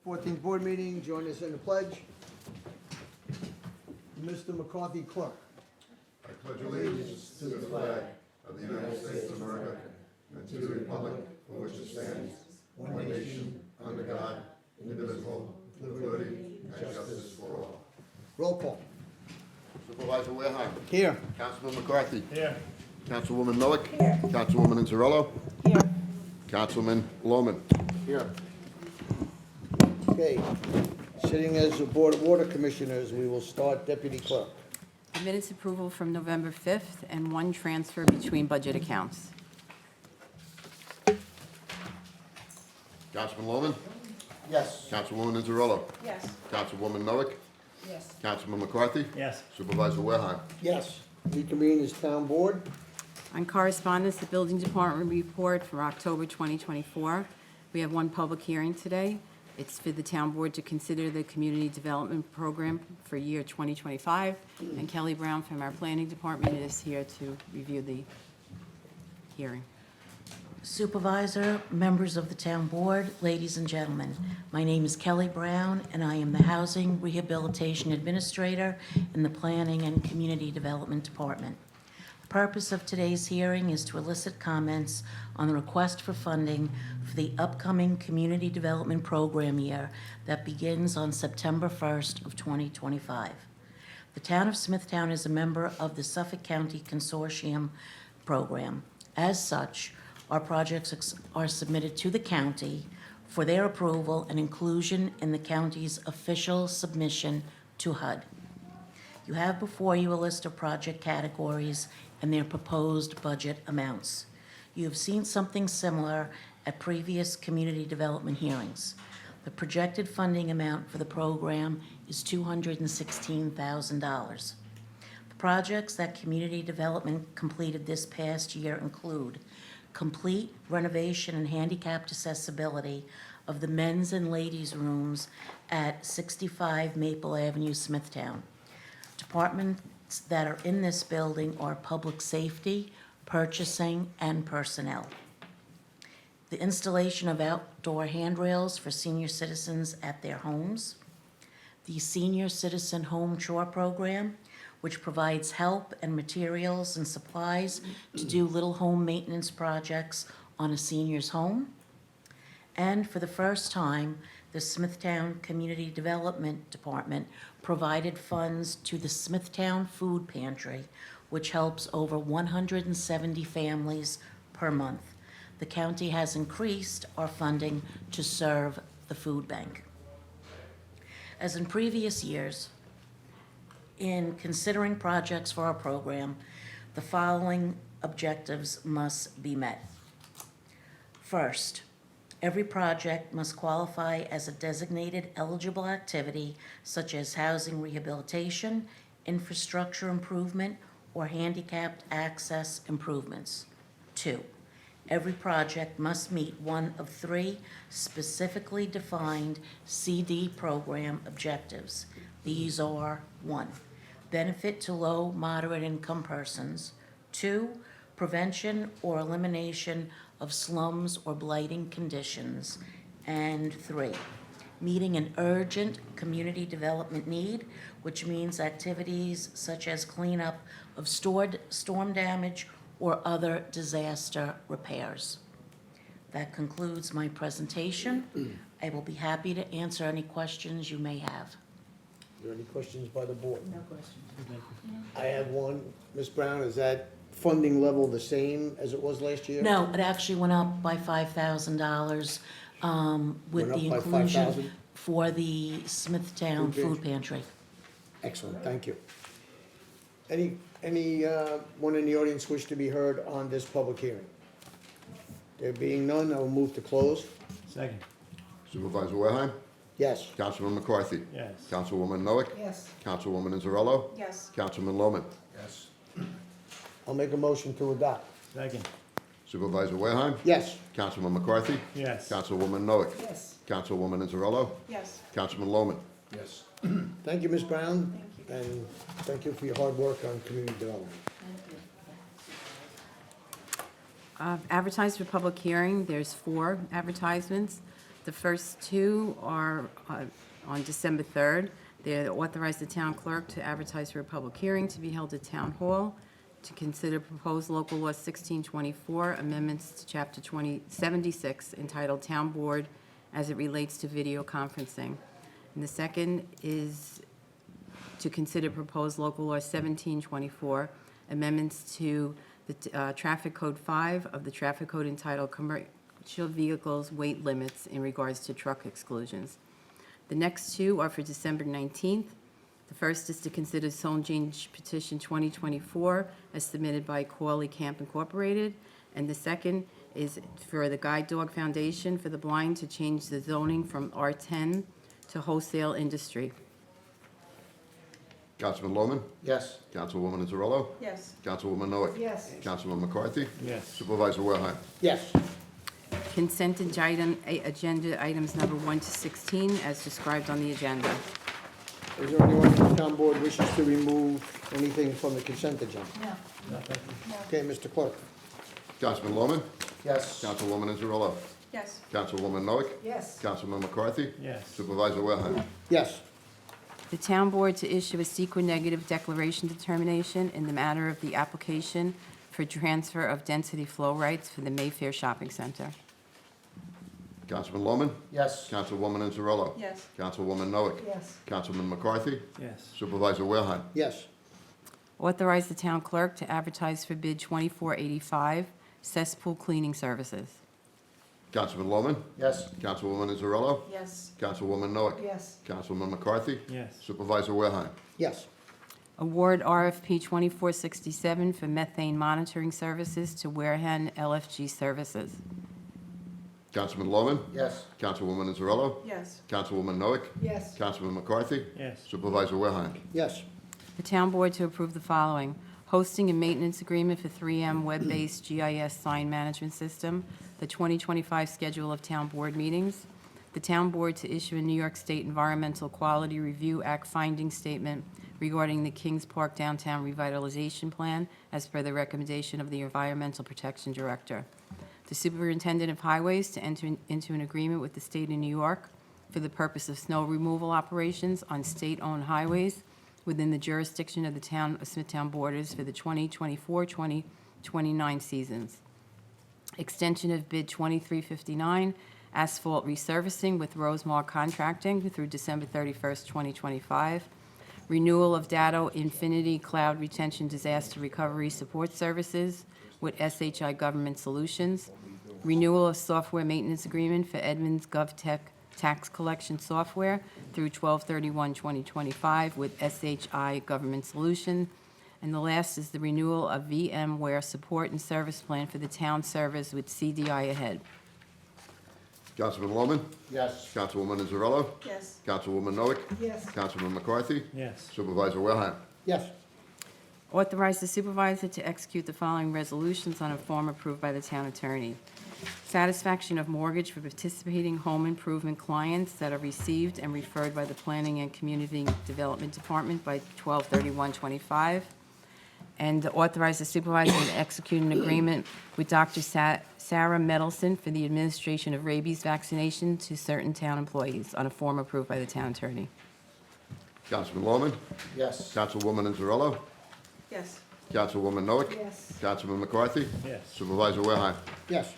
14th board meeting, join us in the pledge. Mr. McCarthy, clerk. I pledge allegiance to the flag of the United States of America and to the republic for which it stands, one nation, under God, indivisible, with liberty and justice for all. Roll call. Supervisor Wareheim. Here. Councilman McCarthy. Here. Councilwoman Noack. Here. Councilwoman Inzarello. Here. Councilman Lohman. Here. Okay, sitting as the Board of Water Commissioners, we will start Deputy Clerk. Minutes approval from November 5th and one transfer between budget accounts. Councilman Lohman. Yes. Councilwoman Inzarello. Yes. Councilwoman Noack. Yes. Councilman McCarthy. Yes. Supervisor Wareheim. Yes. Reconvene as Town Board. On correspondence, the Building Department report for October 2024. We have one public hearing today. It's for the Town Board to consider the Community Development Program for year 2025. And Kelly Brown from our Planning Department is here to review the hearing. Supervisor, members of the Town Board, ladies and gentlemen, my name is Kelly Brown, and I am the Housing Rehabilitation Administrator in the Planning and Community Development Department. The purpose of today's hearing is to elicit comments on the request for funding for the upcoming Community Development Program year that begins on September 1st of 2025. The Town of Smithtown is a member of the Suffolk County Consortium Program. As such, our projects are submitted to the county for their approval and inclusion in the county's official submission to HUD. You have before you a list of project categories and their proposed budget amounts. You have seen something similar at previous community development hearings. The projected funding amount for the program is $216,000. The projects that community development completed this past year include complete renovation and handicapped accessibility of the men's and ladies' rooms at 65 Maple Avenue, Smithtown. Departments that are in this building are public safety, purchasing, and personnel. The installation of outdoor handrails for senior citizens at their homes. The Senior Citizen Home Chore Program, which provides help and materials and supplies to do little home maintenance projects on a senior's home. And for the first time, the Smithtown Community Development Department provided funds to the Smithtown Food Pantry, which helps over 170 families per month. The county has increased our funding to serve the food bank. As in previous years, in considering projects for our program, the following objectives must be met. First, every project must qualify as a designated eligible activity such as housing rehabilitation, infrastructure improvement, or handicapped access improvements. 2, every project must meet one of 3 specifically defined CD program objectives. These are 1, benefit to low, moderate income persons. 2, prevention or elimination of slums or blighting conditions. And 3, meeting an urgent community development need, which means activities such as cleanup of storm damage or other disaster repairs. That concludes my presentation. I will be happy to answer any questions you may have. Are there any questions by the board? No questions. I have one. Ms. Brown, is that funding level the same as it was last year? No, it actually went up by $5,000 with Went the up by inclusion 5,000? for the Smithtown Food Food Pantry. Excellent, thank you. Anyone in the audience wish to be heard on this public hearing? There being none, I will move to close. Second. Supervisor Wareheim. Yes. Councilman McCarthy. Yes. Councilwoman Noack. Yes. Councilwoman Inzarello. Yes. Councilman Lohman. Yes. I'll make a motion to adopt. Second. Supervisor Wareheim. Yes. Councilman McCarthy. Yes. Councilwoman Noack. Yes. Councilwoman Inzarello. Yes. Councilman Lohman. Yes. Thank you, Ms. Brown. And thank you for your hard work on community development. Advertised for public hearing, there's 4 advertisements. The first two are on December 3rd. They authorize the town clerk to advertise for a public hearing to be held at Town Hall to consider proposed local law 1624, amendments to Chapter 76 entitled Town Board as it relates to video conferencing. And the second is to consider proposed local law 1724, amendments to the Traffic Code 5 of the Traffic Code entitled Commercial Vehicles Weight Limits in regards to truck exclusions. The next two are for December 19th. The first is to consider zone change petition 2024 as submitted by Corley Camp Incorporated. And the second is for the Guide Dog Foundation for the Blind to change the zoning from R10 to wholesale industry. Councilman Lohman? Yes. Councilwoman Zarello? Yes. Councilwoman Noack? Yes. Councilman McCarthy? Yes. Supervisor Wareheim? Yes. Consent agenda items number 1 to 16 as described on the agenda. Is there anyone from the town board wishes to remove anything from the consent agenda? No. Okay, Mr. Clerk? Councilman Lohman? Yes. Councilwoman Zarello? Yes. Councilwoman Noack? Yes. Councilman McCarthy? Yes. Supervisor Wareheim? Yes. The town board to issue a secret negative declaration determination in the matter of the application for transfer of density flow rights for the Mayfair Shopping Center. Councilman Lohman? Yes. Councilwoman Zarello? Yes. Councilwoman Noack? Yes. Councilman McCarthy? Yes. Supervisor Wareheim? Yes. Authorize the town clerk to advertise for bid 2485, cesspool cleaning services. Councilman Lohman? Yes. Councilwoman Zarello? Yes. Councilwoman Noack? Yes. Councilman McCarthy? Yes. Supervisor Wareheim? Yes. Award RFP 2467 for methane monitoring services to Wareham LFG Services. Councilman Lohman? Yes. Councilwoman Zarello? Yes. Councilwoman Noack? Yes. Councilman McCarthy? Yes. Supervisor Wareheim? Yes. The town board to approve the following: hosting and maintenance agreement for 3M web-based GIS sign management system, the 2025 schedule of town board meetings, the town board to issue a New York State Environmental Quality Review Act finding statement regarding the Kings Park Downtown Revitalization Plan as per the recommendation of the Environmental Protection Director, the Superintendent of Highways to enter into an agreement with the state of New York for the purpose of snow removal operations on state-owned highways within the jurisdiction of the town of Smithtown borders for the 2024-2029 seasons. Extension of bid 2359, asphalt resurfacing with Rosemar Contracting through December 31st, 2025. Renewal of Datto Infinity Cloud Retention Disaster Recovery Support Services with SHI Government Solutions. Renewal of software maintenance agreement for Edmunds GovTech tax collection software through 12/31/2025 with SHI Government Solution. And the last is the renewal of VMware support and service plan for the town servers with CDI ahead. Councilman Lohman? Yes. Councilwoman Zarello? Yes. Councilwoman Noack? Yes. Councilman McCarthy? Yes. Supervisor Wareheim? Yes. Authorize the supervisor to execute the following resolutions on a form approved by the town attorney. Satisfaction of mortgage for participating home improvement clients that are received and referred by the Planning and Community Development Department by 12/31/25. And authorize the supervisor to execute an agreement with Dr. Sarah Medelson for the administration of rabies vaccination to certain town employees on a form approved by the town attorney. Councilman Lohman? Yes. Councilwoman Zarello? Yes. Councilwoman Noack? Yes. Councilman McCarthy? Yes. Supervisor Wareheim? Yes.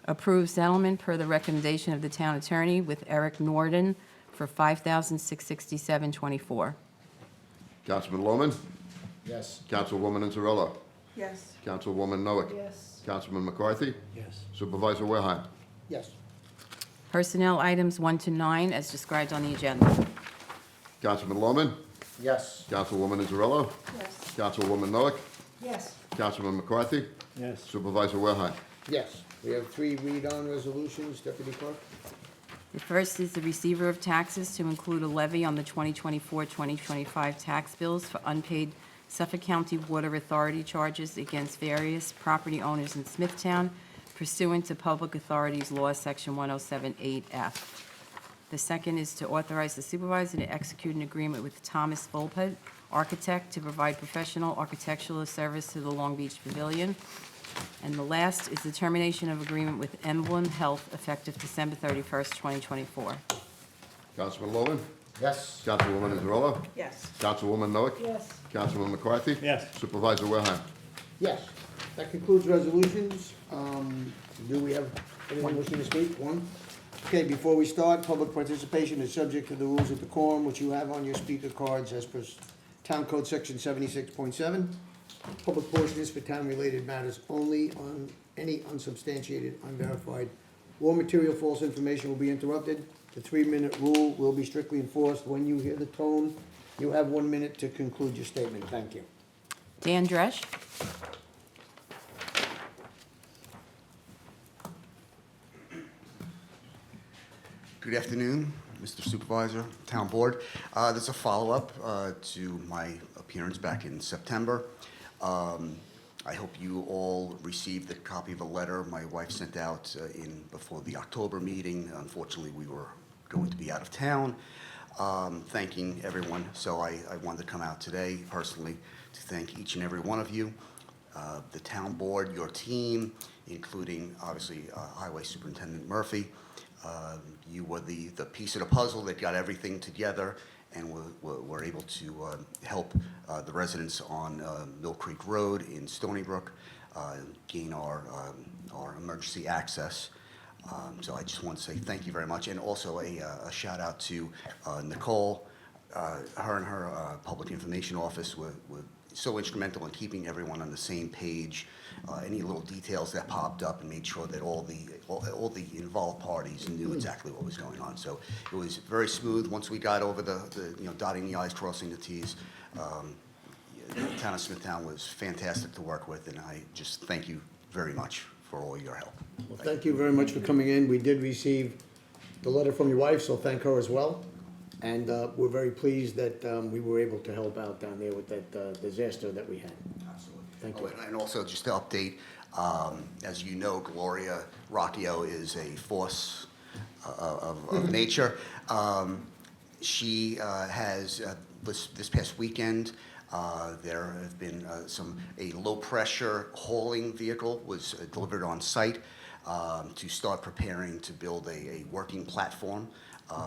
Approve settlement per the recommendation of the town attorney with Eric Norden for $5,667.24. Councilman Lohman? Yes. Councilwoman Zarello? Yes. Councilwoman Noack? Yes. Councilman McCarthy? Yes. Supervisor Wareheim? Yes. Personnel items 1 to 9 as described on the agenda. Councilman Lohman? Yes. Councilwoman Zarello? Yes. Councilwoman Noack? Yes. Councilman McCarthy? Yes. Supervisor Wareheim? Yes. We have 3 read-on resolutions, Deputy Clerk. The first is the receiver of taxes to include a levy on the 2024-2025 tax bills for unpaid Suffolk County Water Authority charges against various property owners in Smithtown pursuant to Public Authorities Law, Section 1078F. The second is to authorize the supervisor to execute an agreement with Thomas Volpet, architect, to provide professional architectural service to the Long Beach Pavilion And the last is the termination of agreement with Emblem Health effective December 31st, 2024. Councilman Logan? Yes. Councilwoman Azarello? Yes. Councilwoman Noack? Yes. Councilman McCarthy? Yes. Supervisor Wilhelm? Yes. That concludes resolutions. Do we have anyone wishing to speak? One? Okay, before we start, public participation is subject to the rules of decorum, which you have on your speaker cards as per Town Code Section 76.7. Public portion is for town-related matters only. On any unsubstantiated, unverified, or material false information will be interrupted. The 3-minute rule will be strictly enforced. When you hear the tone, you have 1 minute to conclude your statement. Thank you. Dan Dresch? Good afternoon, Mr. Supervisor, Town Board. This is a follow-up to my appearance back in September. I hope you all received a copy of a letter my wife sent out before the October meeting. Unfortunately, we were going to be out of town, thanking everyone. So I wanted to come out today personally to thank each and every one of you, the Town Board, your team, including obviously Highway Superintendent Murphy. You were the piece of the puzzle that got everything together and were able to help the residents on Mill Creek Road in Stony Brook gain our emergency access. So I just want to say thank you very much, and also a shout out to Nicole. Her and her public information office were so instrumental in keeping everyone on the same page. Any little details that popped up and made sure that all the involved parties knew exactly what was going on. So it was very smooth once we got over the dotting the i's, crossing the t's. The town of Smithtown was fantastic to work with, and I just thank you very much for all your help. Well, thank you very much for coming in. We did receive the letter from your wife, so thank her as well. And we're very pleased that we were able to help out down there with that disaster that we had. Absolutely. Thank you. And also, just to update, as you know, Gloria Rocchio is a force of nature. She has, this past weekend, there have been a low-pressure hauling vehicle was delivered on site to start preparing to build a working platform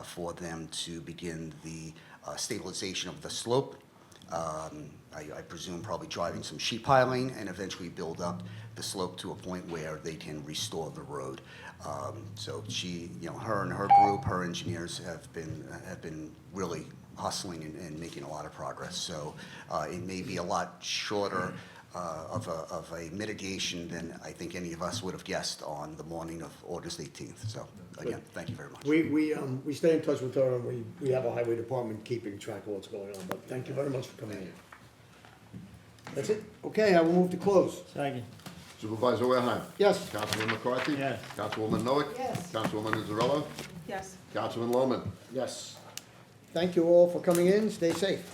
for them to begin the stabilization of the slope. I presume probably driving some sheet piling and eventually build up the slope to a point where they can restore the road. So she, her and her group, her engineers have been really hustling and making a lot of progress. So it may be a lot shorter of a mitigation than I think any of us would have guessed on the morning of August 18th. So again, thank you very much. We stay in touch with her, and we have a highway department keeping track of what's going on. But thank you very much for coming in. That's it? Okay, I will move to close. Second. Supervisor Wilhelm? Yes. Councilman McCarthy? Yes. Councilwoman Noack? Yes. Councilwoman Azarello? Yes. Councilman Lohman? Yes. Thank you all for coming in. Stay safe.